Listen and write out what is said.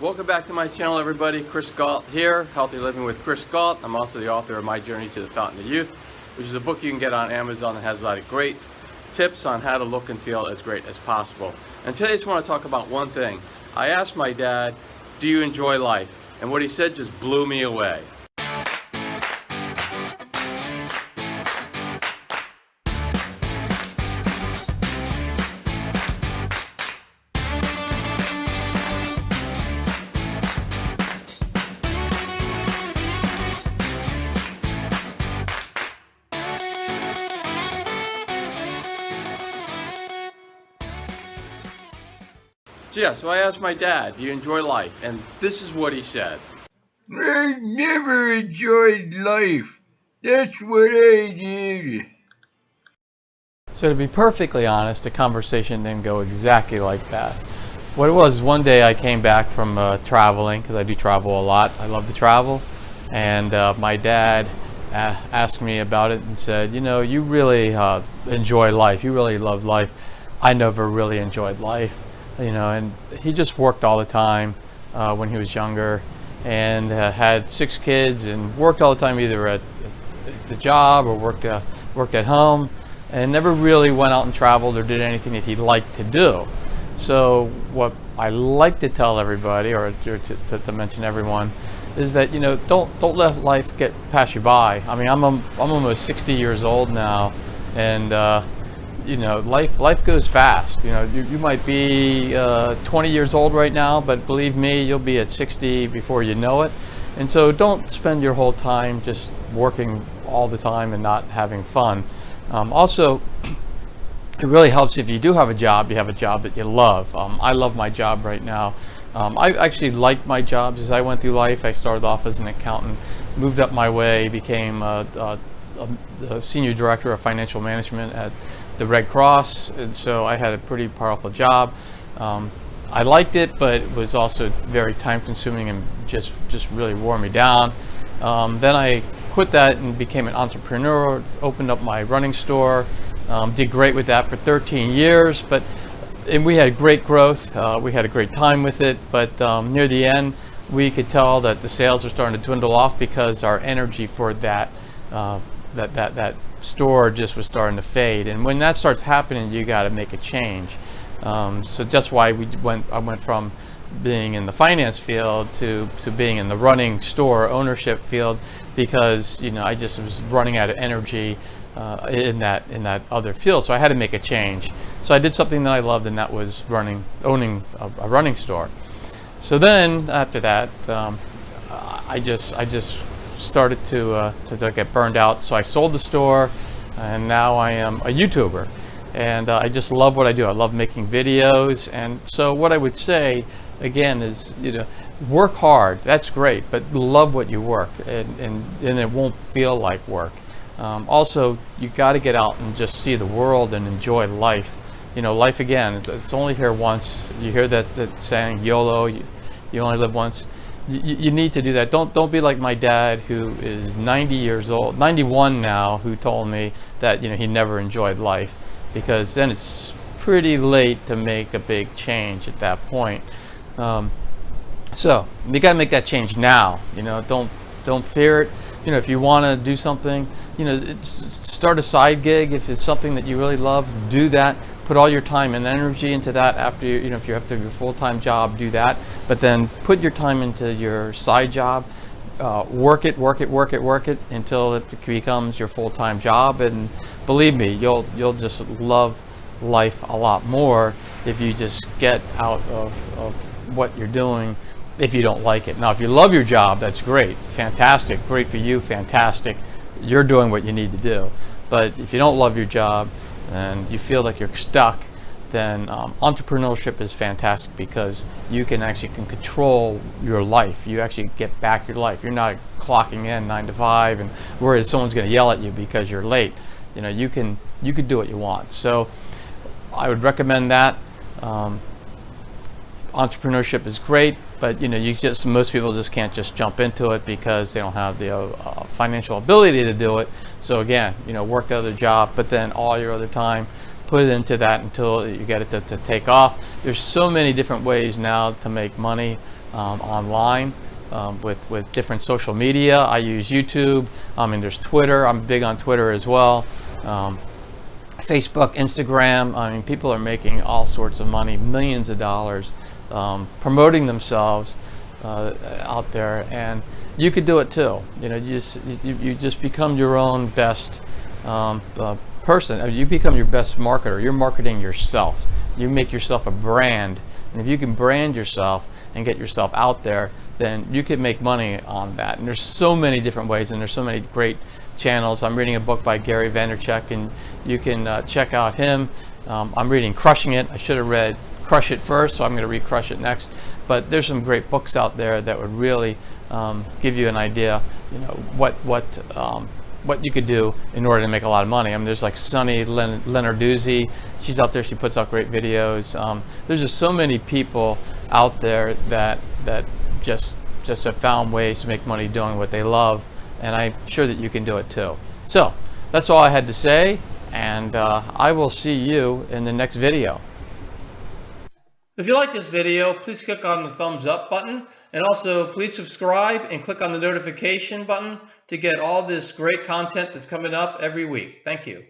Welcome back to my channel, everybody. Chris Gault here, Healthy Living with Chris Gault. I'm also the author of My Journey to the Fountain of Youth, which is a book you can get on Amazon that has a lot of great tips on how to look and feel as great as possible. And today I just want to talk about one thing. I asked my dad, do you enjoy life? And what he said just blew me away. So I asked my dad, do you enjoy life? And this is what he said. I never enjoyed life. That's what I did. So to be perfectly honest, the conversation didn't go exactly like that. What it was, one day I came back from traveling, because I do travel a lot. I love to travel. And my dad asked me about it and said, you know, you really enjoy life. You really love life. I never really enjoyed life. You know, and he just worked all the time when he was younger, and had 6 kids and worked all the time, either at the job or worked at home, and never really went out and traveled or did anything that he liked to do. So what I like to tell everybody, or to mention everyone, is that, you know, don't let life get pass you by. I mean, I'm almost 60 years old now, and you know, life goes fast. You know, you might be 20 years old right now, but believe me, you'll be at 60 before you know it. And so don't spend your whole time just working all the time and not having fun. Also, it really helps if you do have a job, you have a job that you love. I love my job right now. I actually liked my jobs as I went through life. I started off as an accountant, moved up my way, became a senior director of financial management at the Red Cross, and so I had a pretty powerful job. I liked it, but it was also very time consuming and just really wore me down. Then I quit that and became an entrepreneur, opened up my running store, did great with that for 13 years, and we had great growth. We had a great time with it, but near the end we could tell that the sales were starting to dwindle off because our energy for that store just was starting to fade. And when that starts happening, you got to make a change. So that's why I went from being in the finance field to being in the running store ownership field, because, you know, I just was running out of energy in that other field. So I had to make a change. So I did something that I loved, and that was owning a running store. So then after that, I just started to get burned out. So I sold the store, and now I am a YouTuber, and I just love what I do. I love making videos. And so what I would say again is, you know, work hard, that's great, but love what you work, and it won't feel like work. Also, you got to get out and just see the world and enjoy life. You know, life, again, it's only here once. You hear that saying, YOLO, you only live once. You need to do that. Don't be like my dad, who is 90 years old, 91 now, who told me that, you know, he never enjoyed life, because then it's pretty late to make a big change at that point. So you got to make that change now. You know, don't fear it. You know, if you want to do something, you know, start a side gig. If it's something that you really love, do that. Put all your time and energy into that. After you know, if you have to do your full-time job, do that. But then put your time into your side job. Work it until it becomes your full-time job. And believe me, you'll just love life a lot more if you just get out of what you're doing. If you don't like it. Now, if you love your job, that's great, fantastic, great for you, fantastic. You're doing what you need to do. But if you don't love your job and you feel like you're stuck, then entrepreneurship is fantastic, because you can control your life. You actually get back your life. You're not clocking in 9 to 5 and worried someone's going to yell at you because you're late. You know, you can do what you want. So I would recommend that. Entrepreneurship is great, but you know, most people just can't just jump into it because they don't have the financial ability to do it. So again, you know, work the other job, but then all your other time, put it into that until you get it to take off. There's so many different ways now to make money. online with different social media. I use YouTube. And there's Twitter. I'm big on Twitter as well. Facebook, Instagram. I mean, people are making all sorts of money, millions of dollars, promoting themselves out there, and you could do it too. You know, you just become your own best person. You become your best marketer. You're marketing yourself. You make yourself a brand, and if you can brand yourself and get yourself out there, then you can make money on that. And there's so many different ways, and there's so many great channels. I'm reading a book by Gary Vaynerchuk, and you can check out him. I'm reading Crushing It. I should have read Crush It first, so I'm going to read Crush It next. But there's some great books out there that would really give you an idea, you know, what you could do in order to make a lot of money. I mean, there's like Sunny Lenarduzzi. She's out there. She puts out great videos. There's just so many people out there that just have found ways to make money doing what they love, and I'm sure that you can do it too. So that's all I had to say, and I will see you in the next video. If you like this video, please click on the thumbs up button, and also please subscribe and click on the notification button to get all this great content that's coming up every week. Thank you.